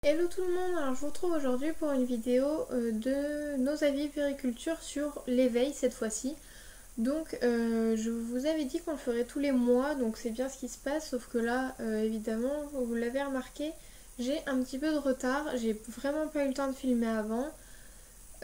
Hello tout le monde, alors je vous retrouve aujourd'hui pour une vidéo de nos avis périculture sur l'éveil cette fois-ci. Donc je vous avais dit qu'on le ferait tous les mois, donc c'est bien ce qui se passe, sauf que là évidemment, vous l'avez remarqué, j'ai un petit peu de retard, j'ai vraiment pas eu le temps de filmer avant.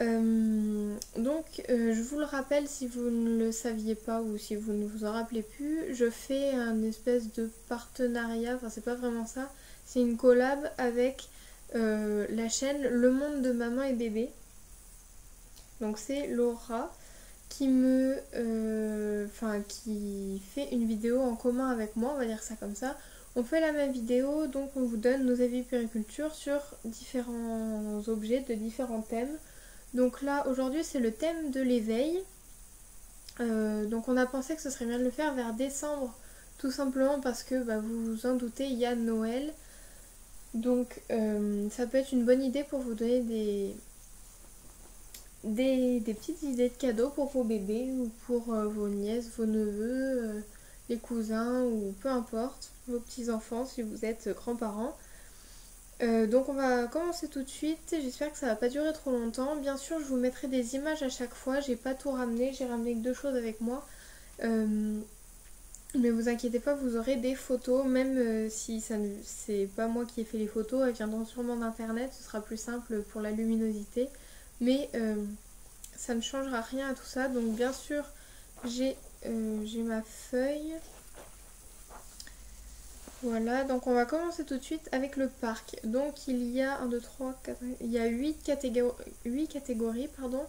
Je vous le rappelle si vous ne le saviez pas ou si vous ne vous en rappelez plus, je fais un espèce de partenariat, enfin c'est pas vraiment ça, c'est une collab avec la chaîne Le Monde de Maman et Bébé. Donc c'est Laura qui fait une vidéo en commun avec moi, on va dire ça comme ça. On fait la même vidéo, donc on vous donne nos avis périculture sur différents objets de différents thèmes. Donc là aujourd'hui c'est le thème de l'éveil. Donc on a pensé que ce serait bien de le faire vers décembre, tout simplement parce que vous vous en doutez, il y a Noël. Donc ça peut être une bonne idée pour vous donner des petites idées de cadeaux pour vos bébés ou pour vos nièces, vos neveux, les cousins ou peu importe, vos petits-enfants si vous êtes grands-parents. Donc on va commencer tout de suite, j'espère que ça va pas durer trop longtemps. Bien sûr je vous mettrai des images à chaque fois, j'ai pas tout ramené, j'ai ramené que 2 choses avec moi. Mais vous inquiétez pas, vous aurez des photos, même si c'est pas moi qui ai fait les photos, elles viendront sûrement d'internet, ce sera plus simple pour la luminosité. Mais ça ne changera rien à tout ça, donc bien sûr j'ai ma feuille. Voilà, donc on va commencer tout de suite avec le parc. Donc il y a 1, 2, 3, 4, il y a 8 catégories, pardon.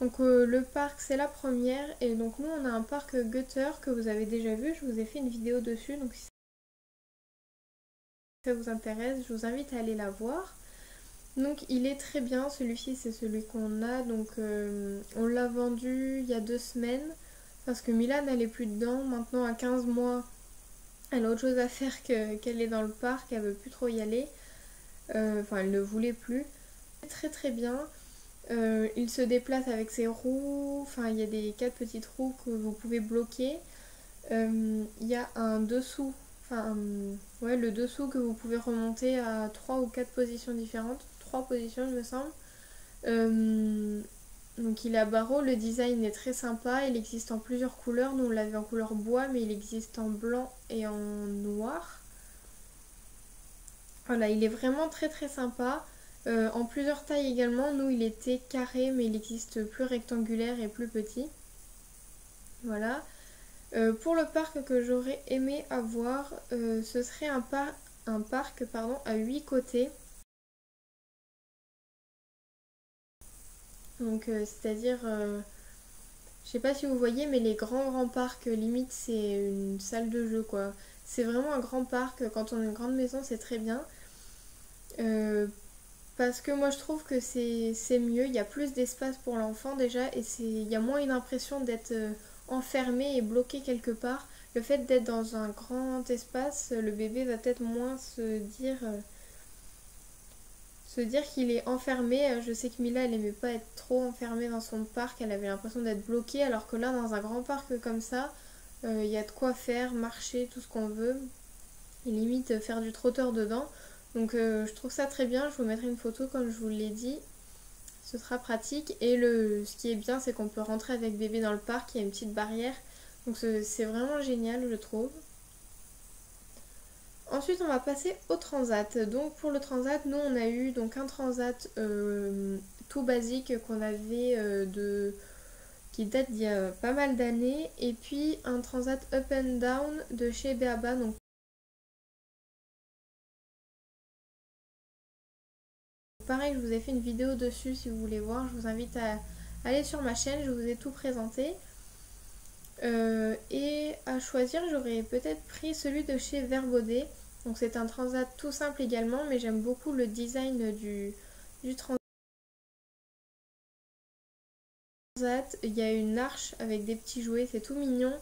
Donc le parc c'est la première et donc nous on a un parc Götter que vous avez déjà vu, je vous ai fait une vidéo dessus, donc si ça vous intéresse, je vous invite à aller la voir. Donc il est très bien, celui-ci c'est celui qu'on a, donc on l'a vendu il y a 2 semaines parce que Milan elle est plus dedans, maintenant à 15 mois. Elle a autre chose à faire qu'elle est dans le parc, elle veut plus trop y aller. Enfin, elle ne voulait plus. Très très bien. Il se déplace avec ses roues. Enfin, il y a des 4 petites roues que vous pouvez bloquer. Il y a un dessous. Ouais, le dessous que vous pouvez remonter à 3 ou 4 positions différentes. 3 positions, il me semble. Donc il est à barreaux, le design est très sympa, il existe en plusieurs couleurs, nous on l'avait en couleur bois mais il existe en blanc et en noir. Voilà, il est vraiment très très sympa, en plusieurs tailles également, nous il était carré mais il existe plus rectangulaire et plus petit. Voilà. Pour le parc que j'aurais aimé avoir, ce serait un parc à 8 côtés. Donc c'est-à-dire... je sais pas si vous voyez, mais les grands parcs, limite c'est une salle de jeu quoi. C'est vraiment un grand parc, quand on a une grande maison c'est très bien. Euh, Parce que moi je trouve que c'est mieux, il y a plus d'espace pour l'enfant déjà et il y a moins une impression d'être enfermé et bloqué quelque part. Le fait d'être dans un grand espace, le bébé va peut-être moins se dire qu'il est enfermé. Je sais que Mila, elle aimait pas être trop enfermée dans son parc, elle avait l'impression d'être bloquée, alors que là, dans un grand parc comme ça, il y a de quoi faire, marcher, tout ce qu'on veut, et limite faire du trotteur dedans. Donc je trouve ça très bien, je vous mettrai une photo comme je vous l'ai dit, ce sera pratique. Et ce qui est bien, c'est qu'on peut rentrer avec bébé dans le parc, il y a une petite barrière, donc c'est vraiment génial, je trouve. Ensuite, on va passer au transat. Donc pour le transat, nous on a eu donc un transat tout basique qu'on avait qui date d'il y a pas mal d'années, et puis un transat up and down de chez Beaba. Donc pareil, je vous ai fait une vidéo dessus si vous voulez voir. Je vous invite à aller sur ma chaîne, je vous ai tout présenté. Et à choisir, j'aurais peut-être pris celui de chez Verbaudet. Donc c'est un transat tout simple également, mais j'aime beaucoup le design du transat. Il y a une arche avec des petits jouets, c'est tout mignon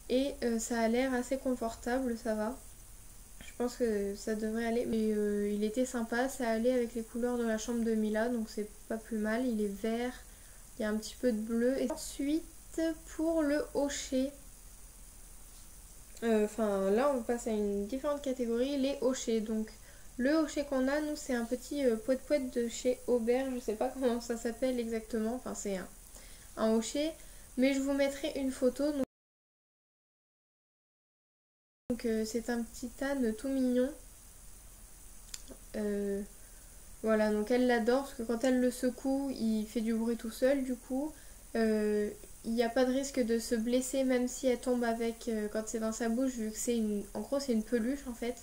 et ça a l'air assez confortable, ça va. Je pense que ça devrait aller, mais il était sympa, ça allait avec les couleurs de la chambre de Mila, donc c'est pas plus mal. Il est vert, il y a un petit peu de bleu. Et ensuite, pour le hocher, là on passe à une différente catégorie, les hochers. Donc Le hochet qu'on a, nous, c'est un petit poète-poète de chez Aubert. Je sais pas comment ça s'appelle exactement. Enfin, c'est un hochet. Mais je vous mettrai une photo. Donc c'est un petit âne tout mignon. Voilà, donc elle l'adore parce que quand elle le secoue, il fait du bruit tout seul. Du coup, il n'y a pas de risque de se blesser même si elle tombe avec quand c'est dans sa bouche, vu que c'est en gros c'est une peluche en fait,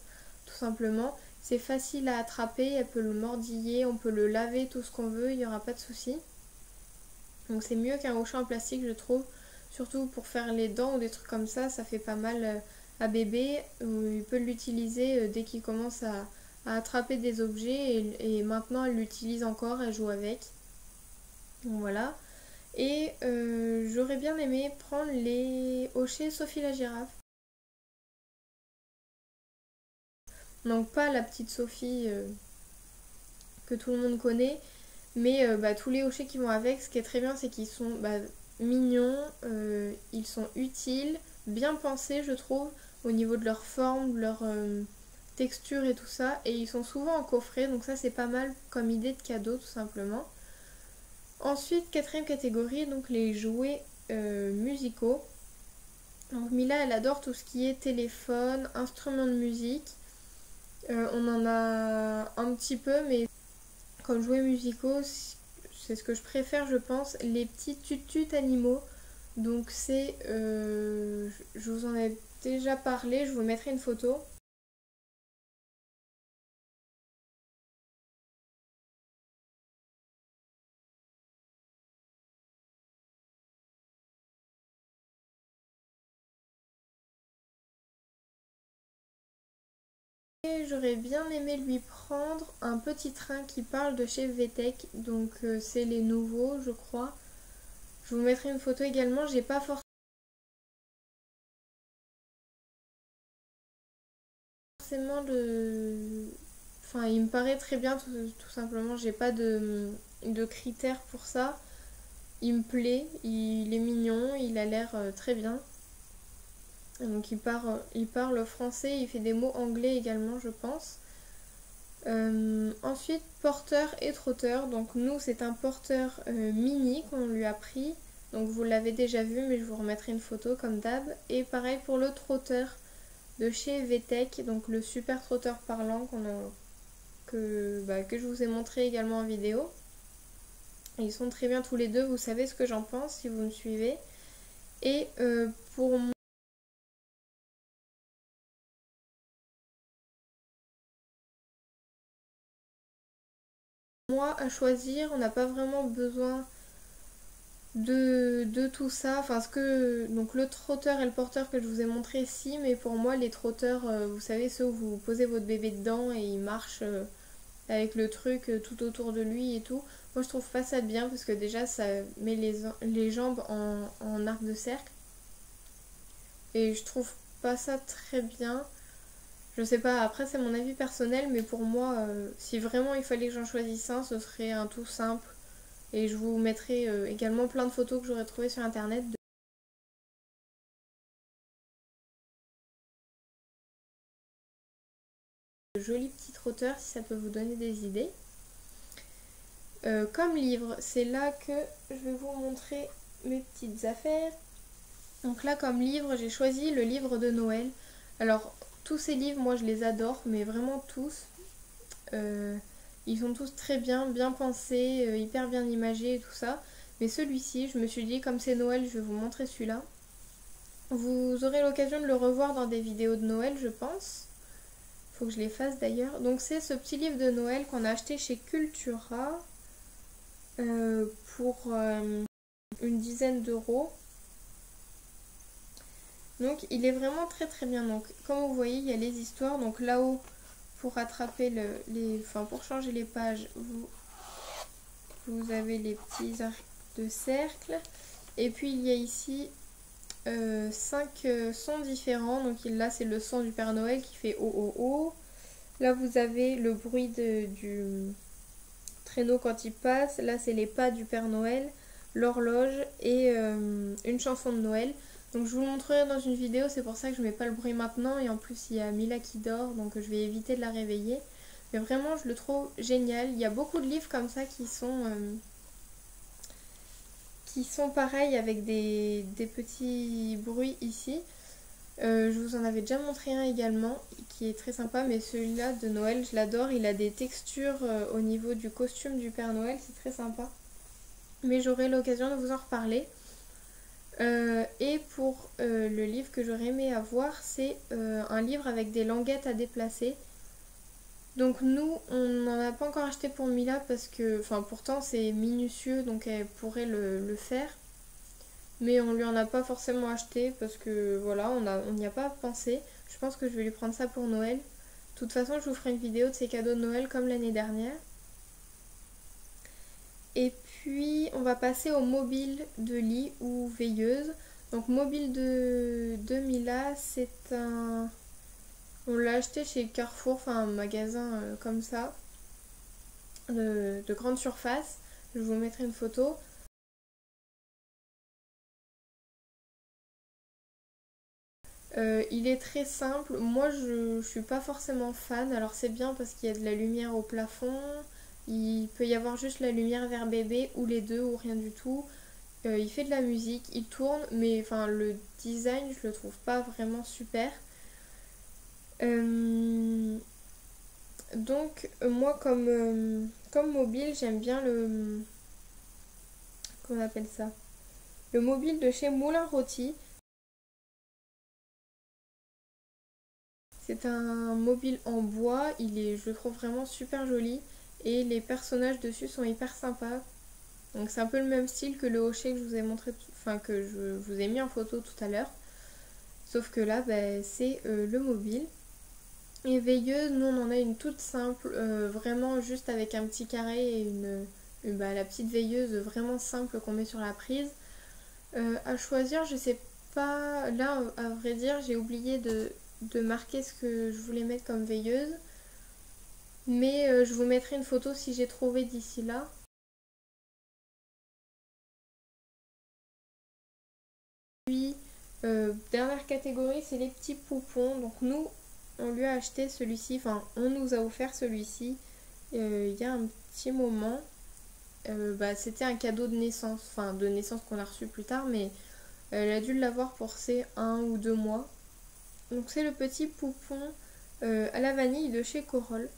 tout simplement. C'est facile à attraper, elle peut le mordiller, on peut le laver, tout ce qu'on veut, il n'y aura pas de souci. Donc c'est mieux qu'un hochet en plastique, je trouve. Surtout pour faire les dents ou des trucs comme ça fait pas mal à bébé. Il peut l'utiliser dès qu'il commence à attraper des objets et maintenant elle l'utilise encore, elle joue avec. Donc voilà. Et j'aurais bien aimé prendre les hochets Sophie la girafe. Donc pas la petite Sophie que tout le monde connaît, mais tous les hochets qui vont avec. Ce qui est très bien, c'est qu'ils sont mignons, ils sont utiles, bien pensés je trouve, au niveau de leur forme, de leur texture et tout ça. Et ils sont souvent en coffret, donc ça c'est pas mal comme idée de cadeau tout simplement. Ensuite, quatrième catégorie, donc les jouets musicaux. Donc Mila, elle adore tout ce qui est téléphone, instruments de musique. On en a un petit peu, mais comme jouets musicaux, c'est ce que je préfère, je pense, les petits tut-tut animaux. Donc c'est, je vous en ai déjà parlé, je vous mettrai une photo. J'aurais bien aimé lui prendre un petit train qui parle de chez VTech, donc c'est les nouveaux je crois. Je vous mettrai une photo également, j'ai pas forcément de... Enfin il me paraît très bien tout simplement, j'ai pas de critères pour ça. Il me plaît, il est mignon, il a l'air très bien. Donc il parle français, il fait des mots anglais également je pense. Ensuite, porteur et trotteur. Donc nous, c'est un porteur mini qu'on lui a pris. Donc vous l'avez déjà vu, mais je vous remettrai une photo comme d'hab. Et pareil pour le trotteur de chez VTech, donc le super trotteur parlant que je vous ai montré également en vidéo. Et ils sont très bien tous les deux, vous savez ce que j'en pense si vous me suivez. Et pour moi, à choisir, on n'a pas vraiment besoin de tout ça. Enfin, donc le trotteur et le porteur que je vous ai montré, si, mais pour moi, les trotteurs, vous savez, ceux où vous posez votre bébé dedans et il marche avec le truc tout autour de lui et tout. Moi, je trouve pas ça bien parce que déjà, ça met les jambes en arc de cercle. Et je trouve pas ça très bien. Je sais pas, après c'est mon avis personnel, mais pour moi, si vraiment il fallait que j'en choisisse un, ce serait un tout simple. Et je vous mettrai également plein de photos que j'aurais trouvées sur internet de jolis petits trotteurs si ça peut vous donner des idées. Comme livre, c'est là que je vais vous montrer mes petites affaires. Donc là comme livre, j'ai choisi le livre de Noël. Alors tous ces livres, moi je les adore, mais vraiment tous. Ils sont tous très bien, bien pensés, hyper bien imagés et tout ça. Mais celui-ci, je me suis dit, comme c'est Noël, je vais vous montrer celui-là. Vous aurez l'occasion de le revoir dans des vidéos de Noël, je pense. Faut que je les fasse d'ailleurs. Donc c'est ce petit livre de Noël qu'on a acheté chez Cultura pour une dizaine d'euros. Donc il est vraiment très très bien. Donc comme vous voyez, il y a les histoires. Donc là-haut, pour rattraper pour changer les pages, vous avez les petits arcs de cercle. Et puis il y a ici 5 sons différents. Donc là c'est le son du Père Noël qui fait oh oh oh. Là vous avez le bruit du traîneau quand il passe. Là c'est les pas du Père Noël, l'horloge et une chanson de Noël. Donc je vous le montrerai dans une vidéo, c'est pour ça que je mets pas le bruit maintenant. Et en plus il y a Mila qui dort, donc je vais éviter de la réveiller. Mais vraiment, je le trouve génial. Il y a beaucoup de livres comme ça qui sont pareils avec des petits bruits ici. Je vous en avais déjà montré un également qui est très sympa, mais celui-là de Noël, je l'adore. Il a des textures au niveau du costume du Père Noël, c'est très sympa. Mais j'aurai l'occasion de vous en reparler. Et pour le livre que j'aurais aimé avoir, c'est un livre avec des languettes à déplacer. Donc nous, on n'en a pas encore acheté pour Mila parce que, enfin pourtant c'est minutieux, donc elle pourrait le faire. Mais on lui en a pas forcément acheté parce que voilà, on n'y a pas pensé. Je pense que je vais lui prendre ça pour Noël. De toute façon, je vous ferai une vidéo de ses cadeaux de Noël comme l'année dernière. Et puis, on va passer au mobile de lit ou veilleuse. Donc, mobile de Mila, c'est un... On l'a acheté chez Carrefour, enfin un magasin comme ça, de grande surface. Je vous mettrai une photo. Il est très simple. Moi, je suis pas forcément fan. Alors, c'est bien parce qu'il y a de la lumière au plafond. Il peut y avoir juste la lumière vers bébé ou les deux ou rien du tout. Il fait de la musique, il tourne, mais enfin le design, je le trouve pas vraiment super. Euh, donc moi comme mobile, j'aime bien le... Comment on appelle ça? Le mobile de chez Moulin Rôti. C'est un mobile en bois, je le trouve vraiment super joli et les personnages dessus sont hyper sympas. Donc c'est un peu le même style que le hochet que je vous ai montré, enfin que je vous ai mis en photo tout à l'heure. Sauf que là, bah, c'est le mobile. Et veilleuse, nous on en a une toute simple, vraiment juste avec un petit carré et la petite veilleuse vraiment simple qu'on met sur la prise. À choisir, je sais pas, là à vrai dire j'ai oublié de marquer ce que je voulais mettre comme veilleuse. Mais je vous mettrai une photo si j'ai trouvé d'ici là. Puis, dernière catégorie, c'est les petits poupons. Donc nous, on lui a acheté celui-ci, enfin on nous a offert celui-ci il y a un petit moment. C'était un cadeau de naissance, enfin de naissance qu'on a reçu plus tard, mais elle a dû l'avoir pour ses 1 ou 2 mois. Donc c'est le petit poupon à la vanille de chez Corolle.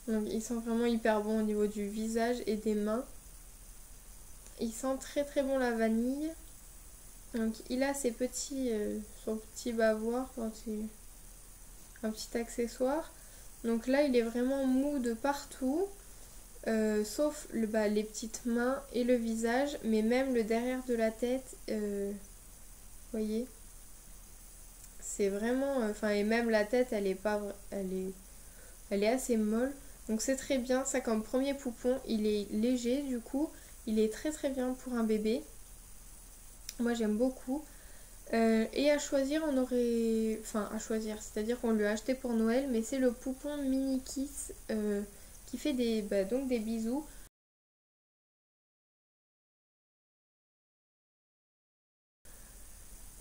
Donc il sent vraiment hyper bon au niveau du visage et des mains. Il sent très très bon la vanille. Donc il a son petit bavoir, enfin, un petit accessoire. Donc là il est vraiment mou de partout. Sauf les petites mains et le visage, mais même le derrière de la tête, vous voyez, c'est vraiment, et même la tête, elle est pas, elle est assez molle, donc c'est très bien. Ça comme premier poupon, il est léger du coup, il est très très bien pour un bébé. Moi j'aime beaucoup. Et à choisir, à choisir, c'est-à-dire qu'on lui a acheté pour Noël, mais c'est le poupon Mini Kiss qui fait donc des bisous.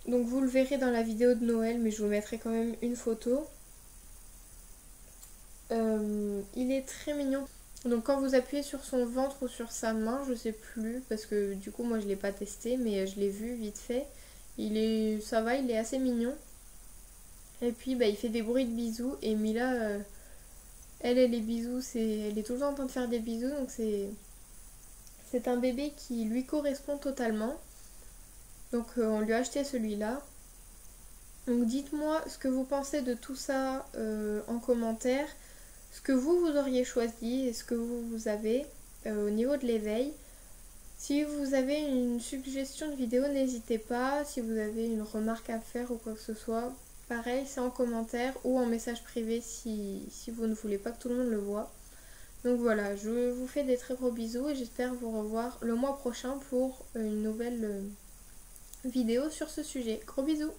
Donc vous le verrez dans la vidéo de Noël, mais je vous mettrai quand même une photo. Il est très mignon. Donc quand vous appuyez sur son ventre ou sur sa main, je sais plus, parce que du coup moi je l'ai pas testé, mais je l'ai vu vite fait. Ça va, il est assez mignon. Et puis il fait des bruits de bisous. Et Mila, les bisous, elle est tout le temps en train de faire des bisous, donc c'est un bébé qui lui correspond totalement. Donc on lui a acheté celui-là. Donc dites-moi ce que vous pensez de tout ça en commentaire, ce que vous auriez choisi et ce que vous avez au niveau de l'éveil. Si vous avez une suggestion de vidéo, n'hésitez pas. Si vous avez une remarque à faire ou quoi que ce soit, pareil, c'est en commentaire ou en message privé si vous ne voulez pas que tout le monde le voit. Donc voilà, je vous fais des très gros bisous et j'espère vous revoir le mois prochain pour une nouvelle vidéo sur ce sujet. Gros bisous!